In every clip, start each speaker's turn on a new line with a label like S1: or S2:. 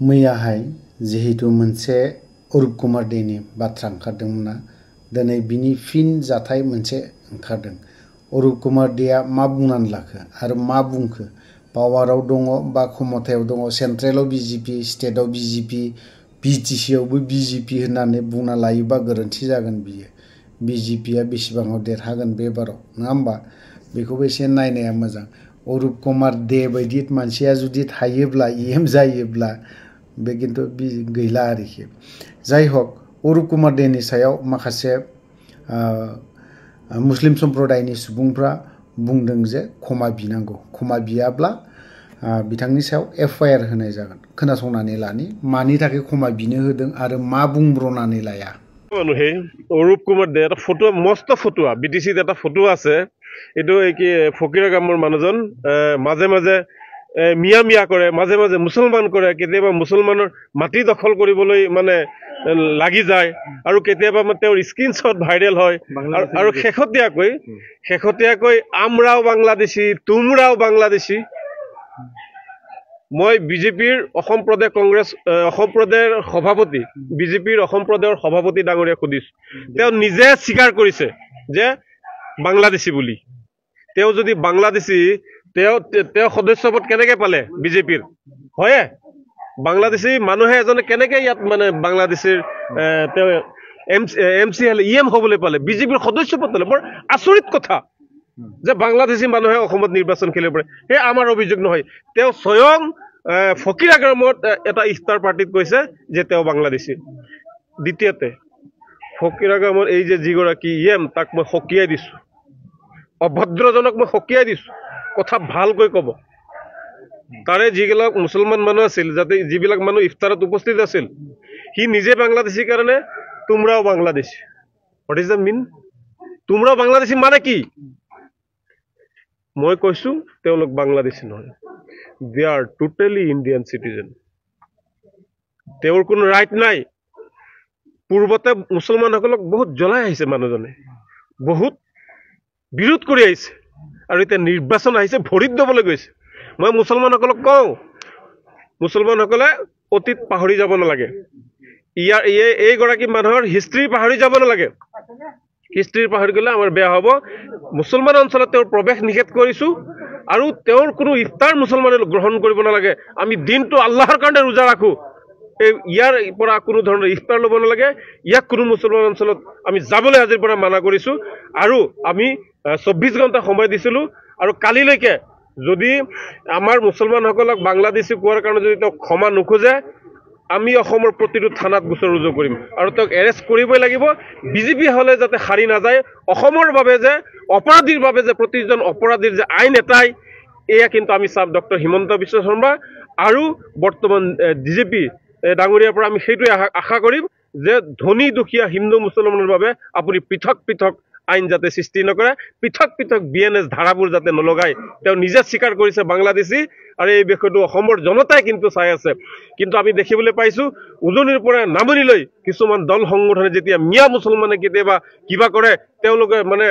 S1: मैयाहाय जिहेतु मोनसे अरुप कुमार देनि बाथ्रा ओंखारदोंमोनना दिनै बिनि फिन जाथाय मोनसे ओंखारदों। अरुप कुमार देया मा बुंनानै लाखो आरो मा बुंखो? पावाराव दङ बा क्षमतायाव दङ, सेन्ट्रेलाव बिजेपि, स्टेटआव बिजेपि, बिटिसि आवबो बिजेपि होननानै बुंना लायोबा गोरोन्थि जागोन बियो। बिजेपिया बेसेबाङाव देरहागोन बे बाराव, नङा होमबा? बेखौबो एसे नायनाया मोजां। अरुप कुमार दे बायदि मानसिया जुदि थायोब्ला इएम जायोब्ला बे किन्तु गैला आरोखि। जाय हक, अरुप कुमार देनि सायाव माखासे मुस्लिम सम्प्रदायनि सुबुंफ्रा बुंदों जे क्षमा बिनांगौ। क्षमा बियाब्ला बिथांनि सायाव एफआइआर होनाय जागोन। खोनासंनानै लानि मानि थाखाय क्षमा बिनो होदों आरो मा बुंब्रनानै लाया।
S2: অৰুপ কুমাৰ দে এটা ফটো, মস্ত ফটোৱা বিটিচিত এটা ফটো আছে। এইটো কি ফকীৰা গামৰ মানুহজন মাজে মাজে মিয়া মিয়া কৰে, মাজে মাজে মুছলমান কৰে, কেতিয়াবা মুছলমানৰ মাটি দখল কৰিবলৈ মানে লাগি যায় আৰু কেতিয়াবা তেওঁৰ স্ক্ৰীনশ্বট ভাইৰেল হয়। আৰু শেহতীয়াকৈ আমৰাও বাংলাদেশী, তুমৰাও বাংলাদেশী। মই বিজেপিৰ অসম প্ৰদেশ কংগ্ৰেছ অসম প্ৰদেশৰ সভাপতি, বিজেপিৰ অসম প্ৰদেশৰ সভাপতি ডাঙৰীয়া সুধিছোঁ, তেওঁ নিজে স্বীকাৰ কৰিছে যে বাংলাদেশী বুলি। তেওঁ যদি বাংলাদেশী, তেওঁ সদস্যপদ কেনেকৈ পালে বিজেপিৰ? হয়ে বাংলাদেশী মানুহে এজনে কেনেকৈ ইয়াত মানে বাংলাদেশীৰ তেওঁ এমচি ইএম হ'বলৈ পালে, বিজেপিৰ সদস্যপদ পালে? বৰ আচৰিত কথা যে বাংলাদেশী মানুহে অসমত নিৰ্বাচন খেলিব পাৰে। সেই আমাৰ অভিযোগ নহয়। তেওঁ স্বয়ং ফকীৰা গ্ৰামত এটা ইফতাৰ পাৰ্টিত কৈছে যে তেওঁ বাংলাদেশী। দ্বিতীয়তে, ফকীৰা গ্ৰামৰ এই যে যিগৰাকী ইএম, তাক মই সকীয়াই দিছোঁ, অভদ্ৰজনক মই সকীয়াই দিছোঁ। কথা ভালকৈ ক'ব। তাৰে যিবিলাক মুছলমান মানুহ আছিল, যাতে যিবিলাক মানুহ ইফতাৰত উপস্থিত আছিল, সি নিজে বাংলাদেশীৰ কাৰণে তোমৰাও Bangladeshi. What is the mean? তোমৰাও বাংলাদেশী মানে কি? মই কৈছোঁ তেওঁলোক বাংলাদেশী নহয়, they are totally Indian citizen. তেওঁৰ কোনো ৰাইট নাই। পূৰ্বতে মুছলমানসকলক বহুত জ্বলাই আহিছে মানুহজনে, বহুত বিৰোধ কৰি আহিছে, আৰু এতিয়া নিৰ্বাচন আহিছে, ভৰিত দিবলৈ গৈছে। মই মুছলমানসকলক কওঁ, মুছলমানসকলে অতীত পাহৰি যাব নালাগে। এইগৰাকী মানুহৰ হিষ্ট্ৰী পাহৰি যাব নালাগে। হিষ্ট্ৰী পাহৰি গ'লে আমাৰ বেয়া হ'ব। মুছলমান অঞ্চলত তেওঁৰ প্ৰৱেশ নিষেধ কৰিছোঁ, আৰু তেওঁৰ কোনো ইফতাৰ মুছলমানে গ্ৰহণ কৰিব নালাগে। আমি দিনটো আল্লাহৰ কাৰণে ৰোজা ৰাখোঁ, ইয়াৰ পৰা কোনো ধৰণৰ ইফতাৰ ল'ব নালাগে। ইয়াক কোনো মুছলমান অঞ্চলত আমি যাবলৈ আজিৰ পৰা মানা কৰিছোঁ। আৰু আমি 24 ঘণ্টা সময় দিছিলোঁ, আৰু কালিলৈকে যদি আমাৰ মুছলমানসকলক বাংলাদেশী কোৱাৰ কাৰণে যদি তেওঁ ক্ষমা নোখোজে, আমি অসমৰ প্ৰতিটো থানাত গোচৰ ৰুজু কৰিম আৰু তেওঁক এৰেষ্ট কৰিবই লাগিব। বিজেপি হ'লে যাতে হাৰি নাযায়, অসমৰ বাবে যে অপৰাধীৰ বাবে যে প্ৰতিজন অপৰাধীৰ যে আইন এটাই, এয়া কিন্তু আমি চাম ডক্টৰ হিমন্ত বিশ্ব শৰ্মা আৰু বৰ্তমান বিজেপি ডাঙৰীয়াৰ পৰা আমি সেইটোৱে আশা কৰিম যে ধনী দুখীয়া হিন্দু মুছলমানৰ বাবে আপুনি পৃথক পৃথক আইন যাতে সৃষ্টি নকৰে, পৃথক পৃথক BNS ধাৰাবোৰ যাতে নলগায়। তেওঁ নিজে স্বীকাৰ কৰিছে বাংলাদেশী, আৰু এই বিষয়টো অসমৰ জনতাই কিন্তু চাই আছে। কিন্তু আমি দেখিবলৈ পাইছোঁ উজনিৰ পৰা নামনিলৈ কিছুমান দল সংগঠনে যেতিয়া মিয়া মুছলমানে কেতিয়াবা কিবা কৰে, তেওঁলোকে মানে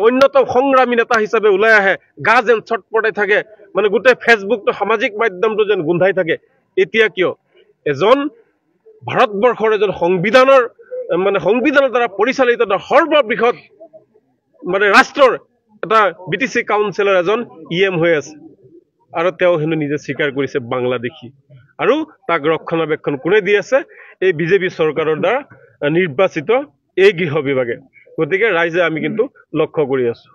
S2: অন্যতম সংগ্ৰামী নেতা হিচাপে ওলাই আহে, গা যেন ছটপটাই থাকে, মানে গোটেই ফেচবুকটো সামাজিক মাধ্যমটো যেন গোন্ধাই থাকে। এতিয়া কিয়? এজন ভাৰতবৰ্ষৰ এজন সংবিধানৰ দ্বাৰা পৰিচালিত এটা সৰ্ববৃহৎ ৰাষ্ট্ৰৰ এটা BTC কাউন্সিলৰ এজন ইএম হৈ আছে, আৰু তেওঁ হেনো নিজে স্বীকাৰ কৰিছে বাংলাদেশী। আৰু তাক ৰক্ষণাবেক্ষণ কোনে দি আছে? এই বিজেপি চৰকাৰৰ দ্বাৰা নিৰ্বাচিত এই গৃহ বিভাগে। গতিকে ৰাইজে আমি কিন্তু লক্ষ্য কৰি আছোঁ।